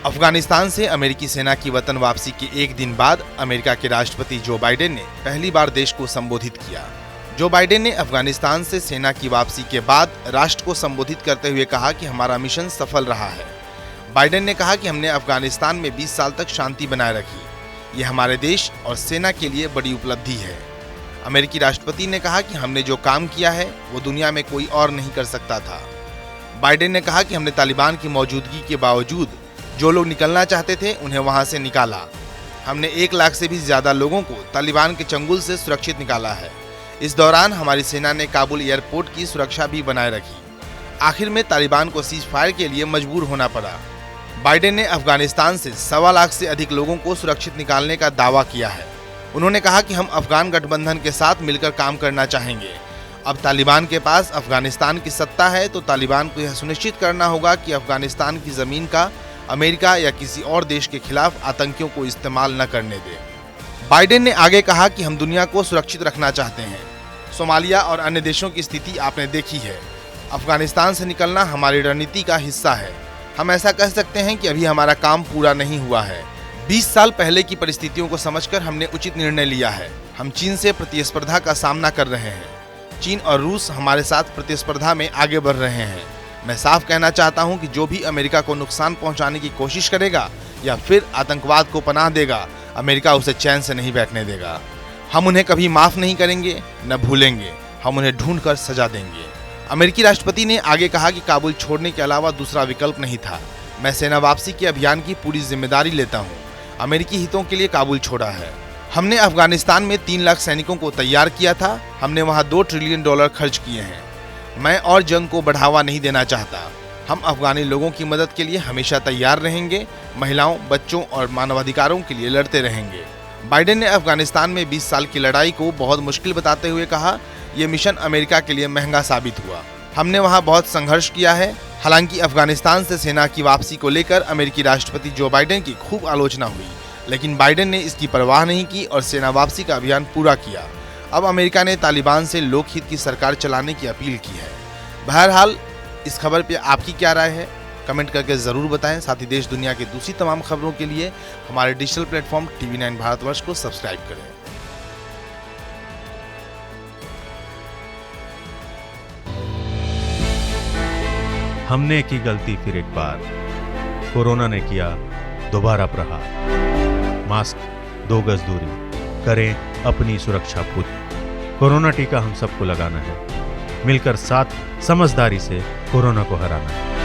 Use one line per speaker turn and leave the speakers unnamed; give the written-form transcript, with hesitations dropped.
अफगानिस्तान से अमेरिकी सेना की वतन वापसी के एक दिन बाद अमेरिका के राष्ट्रपति जो बाइडेन ने पहली बार देश को संबोधित किया। जो बाइडेन ने अफगानिस्तान से सेना की वापसी के बाद राष्ट्र को संबोधित करते हुए कहा कि हमारा मिशन सफल रहा है। बाइडेन ने कहा कि हमने अफगानिस्तान में 20 साल तक शांति बनाए रखी। ये हमारे देश और सेना के लिए बड़ी उपलब्धि है। अमेरिकी राष्ट्रपति ने कहा कि हमने जो काम किया है वो दुनिया में कोई और नहीं कर सकता था। बाइडेन ने कहा कि हमने तालिबान की मौजूदगी के बावजूद जो लोग निकलना चाहते थे उन्हें वहां से निकाला। हमने 1 लाख से भी ज्यादा लोगों को तालिबान के चंगुल से सुरक्षित निकाला है। इस दौरान हमारी सेना ने काबुल एयरपोर्ट की सुरक्षा भी बनाए रखी। आखिर में तालिबान को सीज फायर के लिए मजबूर होना पड़ा। बाइडेन ने अफगानिस्तान से 1.25 लाख से अधिक लोगों को सुरक्षित निकालने का दावा किया है। उन्होंने कहा कि हम अफगान गठबंधन के साथ मिलकर काम करना चाहेंगे। अब तालिबान के पास अफगानिस्तान की सत्ता है तो तालिबान को यह सुनिश्चित करना होगा कि अफगानिस्तान की जमीन का अमेरिका या किसी और देश के खिलाफ आतंकियों को इस्तेमाल न करने दे। बाइडेन ने आगे कहा कि हम दुनिया को सुरक्षित रखना चाहते हैं। सोमालिया और अन्य देशों की स्थिति आपने देखी है। अफगानिस्तान से निकलना हमारी रणनीति का हिस्सा है। हम ऐसा कह सकते हैं कि अभी हमारा काम पूरा नहीं हुआ है। 20 साल पहले की परिस्थितियों को समझकर हमने उचित निर्णय लिया है। हम चीन से प्रतिस्पर्धा का सामना कर रहे हैं। चीन और रूस हमारे साथ प्रतिस्पर्धा में आगे बढ़ रहे हैं। मैं साफ कहना चाहता हूं कि जो भी अमेरिका को नुकसान पहुंचाने की कोशिश करेगा या फिर आतंकवाद को पनाह देगा, अमेरिका उसे चैन से नहीं बैठने देगा। हम उन्हें कभी माफ नहीं करेंगे, न भूलेंगे। हम उन्हें ढूंढ कर सजा देंगे। अमेरिकी राष्ट्रपति ने आगे कहा कि काबुल छोड़ने के अलावा दूसरा विकल्प नहीं था। मैं सेना वापसी के अभियान की पूरी जिम्मेदारी लेता हूँ। अमेरिकी हितों के लिए काबुल छोड़ा है। हमने अफगानिस्तान में 3 लाख सैनिकों को तैयार किया था। हमने वहाँ $2 ट्रिलियन खर्च किए हैं। मैं और जंग को बढ़ावा नहीं देना चाहता। हम अफगानी लोगों की मदद के लिए हमेशा तैयार रहेंगे। महिलाओं, बच्चों और मानवाधिकारों के लिए लड़ते रहेंगे। बाइडेन ने अफगानिस्तान में 20 साल की लड़ाई को बहुत मुश्किल बताते हुए कहा, यह मिशन अमेरिका के लिए महंगा साबित हुआ। हमने वहां बहुत संघर्ष किया है। हालांकि अफगानिस्तान से सेना की वापसी को लेकर अमेरिकी राष्ट्रपति जो बाइडेन की खूब आलोचना हुई, लेकिन बाइडेन ने इसकी परवाह नहीं की और सेना वापसी का अभियान पूरा किया। अब अमेरिका ने तालिबान से लोकहित की सरकार चलाने की अपील की है। बहरहाल इस खबर पे आपकी क्या राय है, कमेंट करके ज़रूर बताएं। साथ ही देश दुनिया की दूसरी तमाम खबरों के लिए हमारे डिजिटल प्लेटफॉर्म TV9 भारतवर्ष को सब्सक्राइब करें।
हमने की गलती फिर एक बार, कोरोना ने किया दोबारा प्रहार। मास्क, 2 गज दूरी, करें अपनी सुरक्षा पूरी। कोरोना टीका हम सबको लगाना है। मिलकर साथ समझदारी से कोरोना को हराना है।